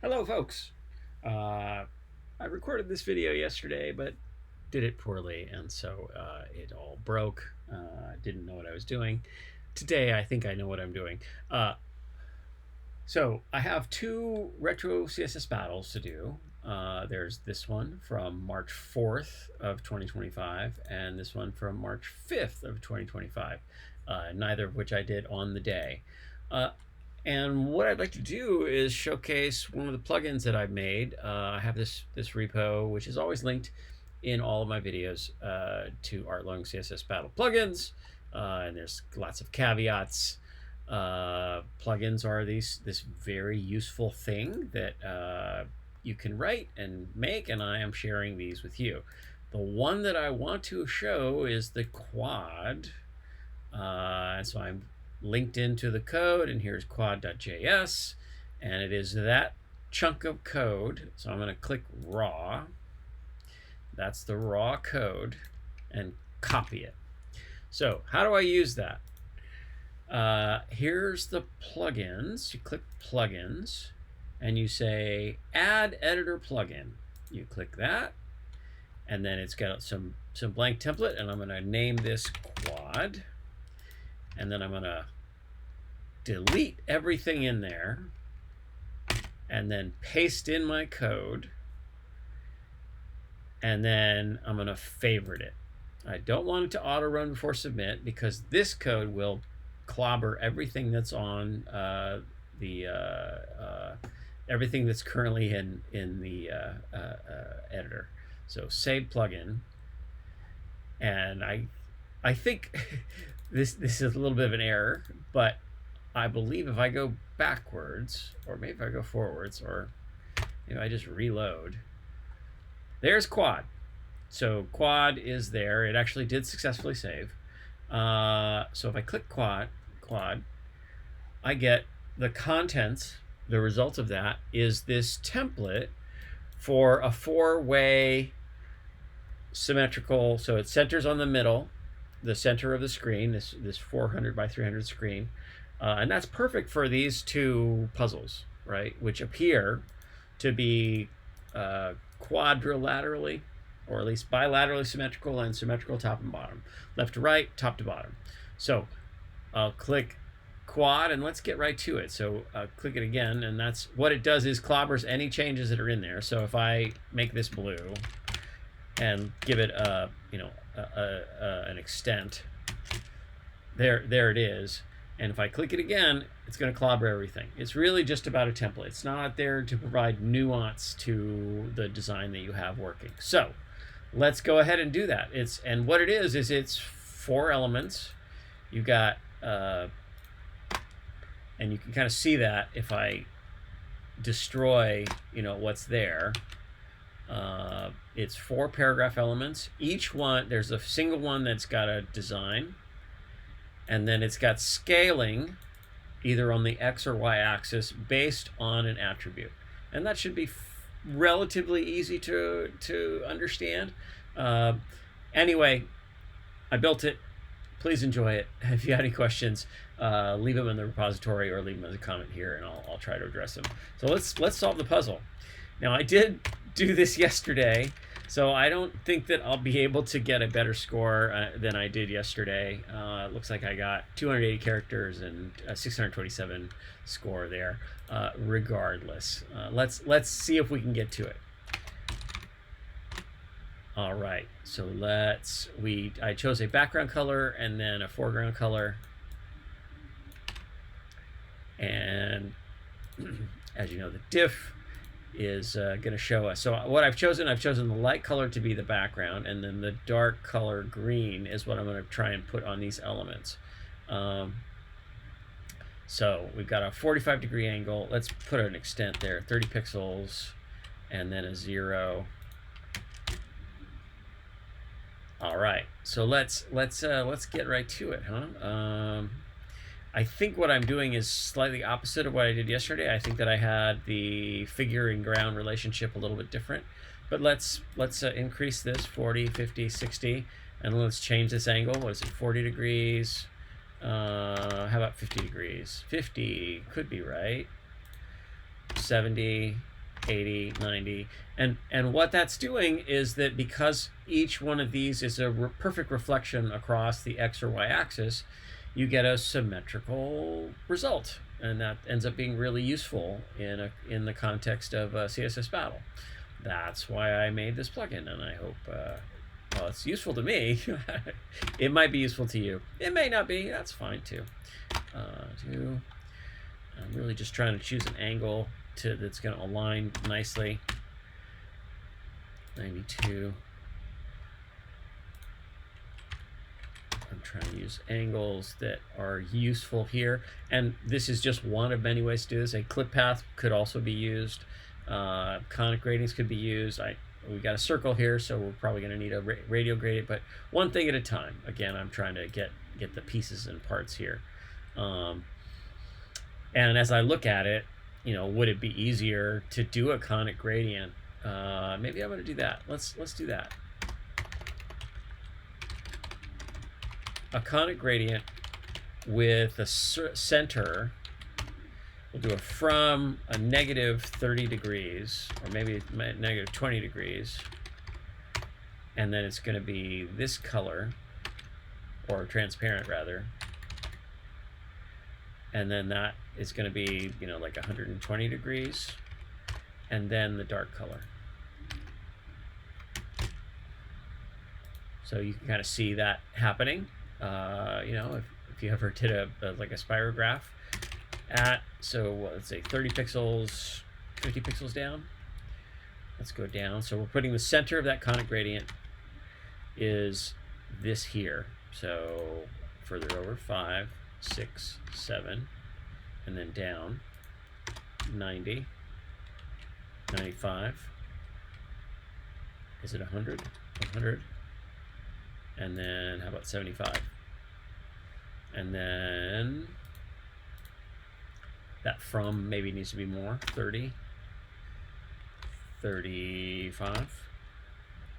Hello folks. I recorded this video yesterday but did it poorly, and so it all broke. Didn't know what I was doing. Today I think I know what I'm doing. So I have two retro CSS battles to do. There's this one from March 4th of 2025 and this one from March 5th of 2025, neither of which I did on the day. And what I'd like to do is showcase one of the plugins that I've made. I have this repo, which is always linked in all of my videos to artlung-cssbattle Battle-plugins, and there's lots of caveats. Plugins are this very useful thing that you can write and make, and I am sharing these with you. The one that I want to show is the Quad, so I'm linked into the code, and here's Quad.js, and it is that chunk of code. So I'm going to click raw. That's the raw code, and copy it. So how do I use that? Here's the plugins. You click plugins and you say add editor plugin. You click that, and then it's got some blank template, and I'm going to name this Quad, and then I'm going to delete everything in there and then paste in my code, and then I'm going to favorite it. I don't want it to auto run before submit because this code will clobber everything that's on everything that's currently in the editor. So save plugin, and I think this is a little bit of an error, but I believe if I go backwards, or maybe if I go forwards, or maybe I just reload, there's Quad. So Quad is there. It actually did successfully save. So if I click Quad, I get the contents. The result of that is this template for a four-way symmetrical. So it centers on the middle, the center of the screen, this 400 by 300 screen. And that's perfect for these two puzzles, right? Which appear to be quadrilaterally, or at least bilaterally symmetrical, and symmetrical top and bottom, left to right, top to bottom. So I'll click Quad, and let's get right to it. So click it again, and that's what it does, is clobbers any changes that are in there. So if I make this blue and give it an extent, there it is. And if I click it again, it's going to clobber everything. It's really just about a template. It's not there to provide nuance to the design that you have working. So let's go ahead and do that. And what it is it's 4 elements. You got, and you can kind of see that if I destroy, what's there. It's 4 paragraph elements. Each one, there's a single one that's got a design. And then it's got scaling either on the X or Y axis based on an attribute. And that should be relatively easy to understand. Anyway, I built it. Please enjoy it. If you have any questions, leave them in the repository or leave them as a comment here, and I'll try to address them. So let's solve the puzzle. Now, I did do this yesterday, so I don't think that I'll be able to get a better score than I did yesterday. It looks like I got 280 characters and a 627 score there. Regardless, let's see if we can get to it. All right, so I chose a background color and then a foreground color, and as you know, the diff is going to show us. So what I've chosen the light color to be the background, and then the dark color green is what I'm going to try and put on these elements. So we've got a 45-degree angle. Let's put an extent there, 30 pixels, and then a 0. All right, so let's get right to it, huh? I think what I'm doing is slightly opposite of what I did yesterday. I think that I had the figure and ground relationship a little bit different. But let's increase this 40, 50, 60, and let's change this angle. What is it, 40 degrees? How about 50 degrees? 50 could be right. 70, 80, 90. And what that's doing is that because each one of these is a perfect reflection across the X or Y axis, you get a symmetrical result. And that ends up being really useful in the context of CSS Battle. That's why I made this plugin, and I hope, well, it's useful to me. It might be useful to you. It may not be. That's fine too. I'm really just trying to choose an angle that's going to align nicely. 92. I'm trying to use angles that are useful here, and this is just one of many ways to do this. A clip path could also be used. Conic gradings could be used. We got a circle here, so we're probably going to need a radial gradient, but one thing at a time. Again, I'm trying to get the pieces and parts here. And as I look at it, would it be easier to do a conic gradient? Maybe I'm going to do that. Let's do that. A conic gradient with a center. We'll do it from a negative 30 degrees, or maybe negative 20 degrees. And then it's going to be this color, or transparent rather. And then that is going to be, like 120 degrees. And then the dark color. So you can kind of see that happening. If you ever did like a spirograph so let's say 30 pixels, 50 pixels down. Let's go down. So we're putting the center of that conic gradient is this here. So further over, 5, 6, 7, and then down 90, 95. Is it 100? 100. And then how about 75? And then that from maybe needs to be more, 30, 35,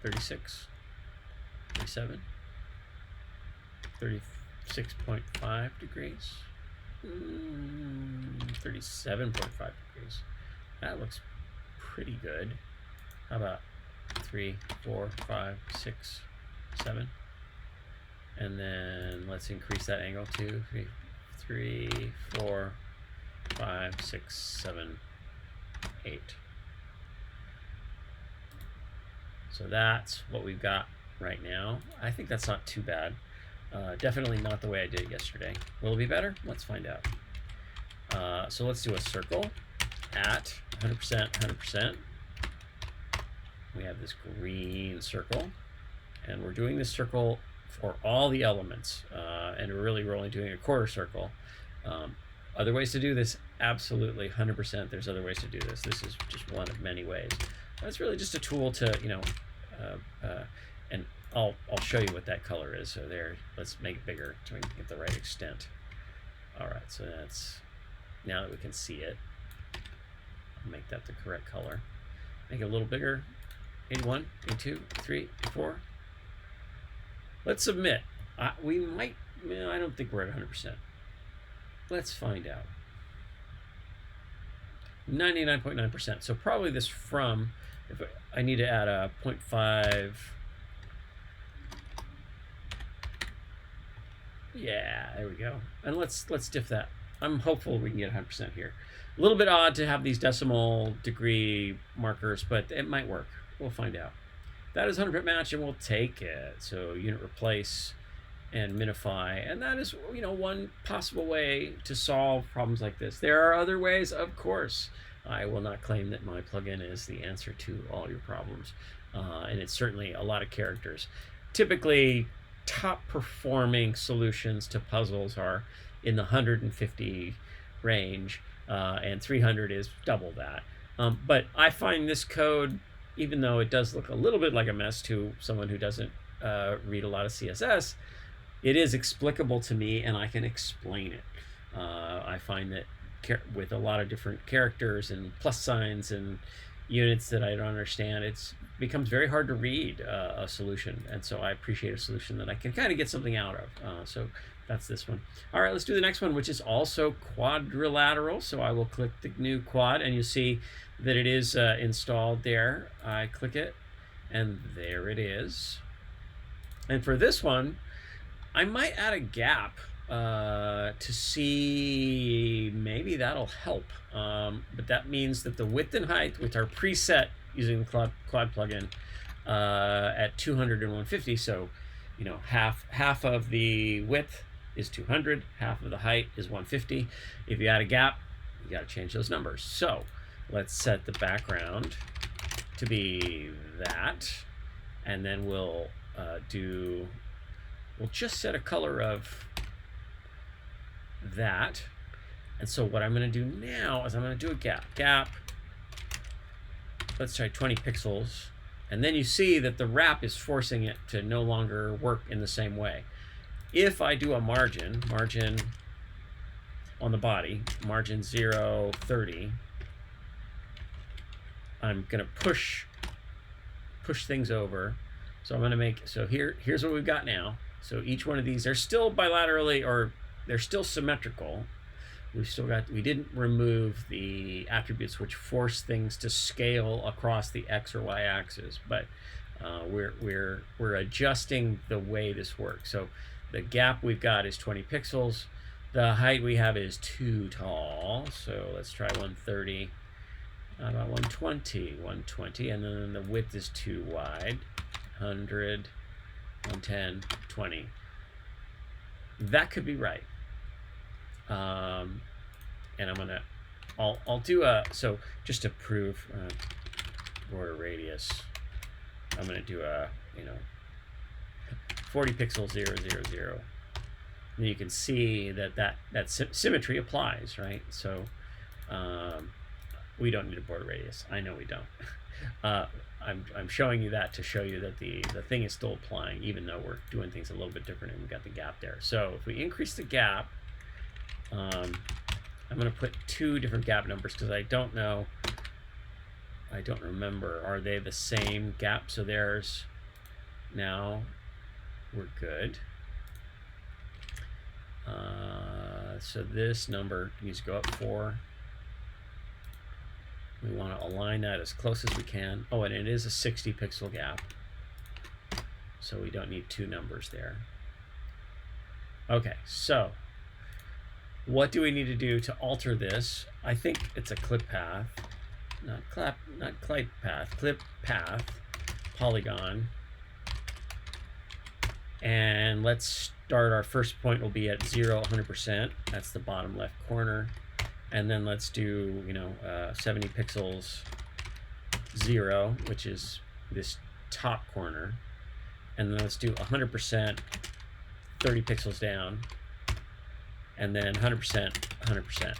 36, 37, 36.5 degrees, 37.5 degrees. That looks pretty good. How about 3, 4, 5, 6, 7? And then let's increase that angle to 3, 4, 5, 6, 7, 8. So that's what we've got right now. I think that's not too bad. Definitely not the way I did it yesterday. Will it be better? Let's find out. So let's do a circle at 100%, 100%. We have this green circle, and we're doing this circle for all the elements, and we're only doing a quarter circle. Other ways to do this, absolutely 100%. There's other ways to do this. This is just one of many ways. It's really just a tool to, and I'll show you what that color is. So there, let's make it bigger so we can get the right extent. All right, so that's, now that we can see it, I'll make that the correct color. Make it a little bigger. 81, 82, 83, 84. Let's submit. We might, I don't think we're at 100%. Let's find out. 99.9%. So probably this from, if I need to add a 0.5. Yeah, there we go. And let's diff that. I'm hopeful we can get 100% here. A little bit odd to have these decimal degree markers, but it might work. We'll find out. That is 100% match, and we'll take it. So unit replace and minify, and that is, one possible way to solve problems like this. There are other ways, of course. I will not claim that my plugin is the answer to all your problems, and it's certainly a lot of characters. Typically, top performing solutions to puzzles are in the 150 range, and 300 is double that. But I find this code, even though it does look a little bit like a mess to someone who doesn't read a lot of CSS, it is explicable to me, and I can explain it. I find that with a lot of different characters and plus signs and units that I don't understand, it becomes very hard to read a solution. And so I appreciate a solution that I can kind of get something out of. So That's this one. All right, let's do the next one, which is also quadrilateral. So I will click the new quad, and you see that it is installed there. I click it, and there it is. And for this one, I might add a gap to see, maybe that'll help. But that means that the width and height, which are preset using the Quad plugin at 200 and 150, so you know, half of the width is 200, half of the height is 150. If you add a gap, you got to change those numbers. So let's set the background to be that, and then we'll just set a color of that. And so what I'm going to do now is I'm going to do a gap. Let's try 20 pixels. And then you see that the wrap is forcing it to no longer work in the same way. If I do a margin on the body, margin 0, 30, I'm going to push things over. So I'm going to make, so here's what we've got now. So each one of these, they're still bilaterally, or they're still symmetrical. We didn't remove the attributes which force things to scale across the X or Y axis, but we're adjusting the way this works. So the gap we've got is 20 pixels. The height we have is too tall, so let's try 130. About 120, and then the width is too wide. 100, 110, 20. That could be right. And I'll do so just to prove border radius, I'm gonna do a 40 pixels 0, 0, 0. And you can see that symmetry applies, right? So we don't need a border radius. I know we don't. I'm showing you that to show you that the thing is still applying, even though we're doing things a little bit different and we've got the gap there. So if we increase the gap, I'm going to put 2 different gap numbers because I don't remember, are they the same gap? So there's, now we're good. So this number needs to go up 4. We want to align that as close as we can. Oh, and it is a 60 pixel gap, so we don't need 2 numbers there. Okay, so what do we need to do to alter this? I think it's a clip path, clip path, polygon. And let's start, our first point will be at 0, 100%. That's the bottom left corner. And then let's do, 70 pixels 0, which is this top corner. And then let's do 100%, 30 pixels down. And then 100%, 100%.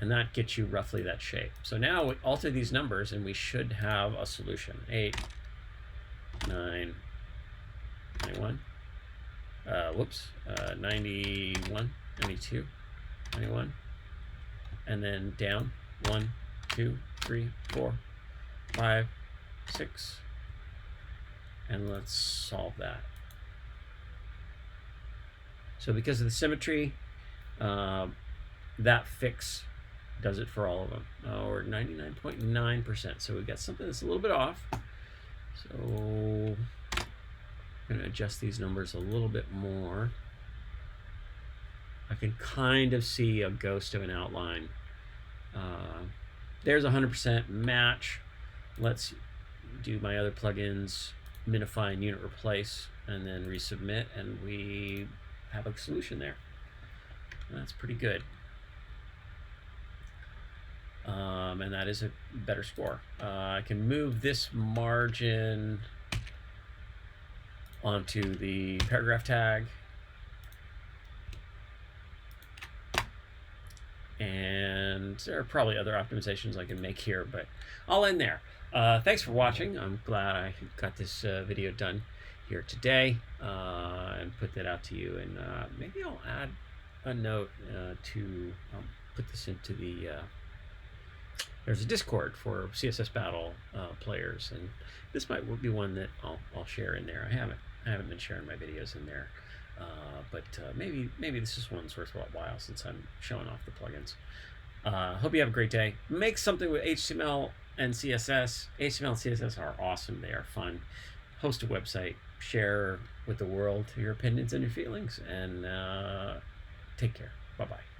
And that gets you roughly that shape. So now we alter these numbers and we should have a solution. 8, 9, 91. 91, 92, 91. And then down 1, 2, 3, 4, 5, 6. And let's solve that. So because of the symmetry, that fix does it for all of them, or 99.9%. So we've got something that's a little bit off. So I'm going to adjust these numbers a little bit more. I can kind of see a ghost of an outline. There's 100% match. Let's do my other plugins, minify and unit replace, and then resubmit, and we have a solution there. That's pretty good. And that is a better score. I can move this margin onto the paragraph tag. And there are probably other optimizations I can make here, but I'll end there. Thanks for watching. I'm glad I got this video done here today and put that out to you. And maybe I'll add a note to put this into the there's a Discord for CSS Battle players, and this might be one that I'll share in there. I haven't been sharing my videos in there. Maybe this is one's worth a while since I'm showing off the plugins. Hope you have a great day. Make something with HTML and CSS. HTML and CSS are awesome. They are fun. Host a website. Share with the world your opinions and your feelings. And take care. Bye-bye.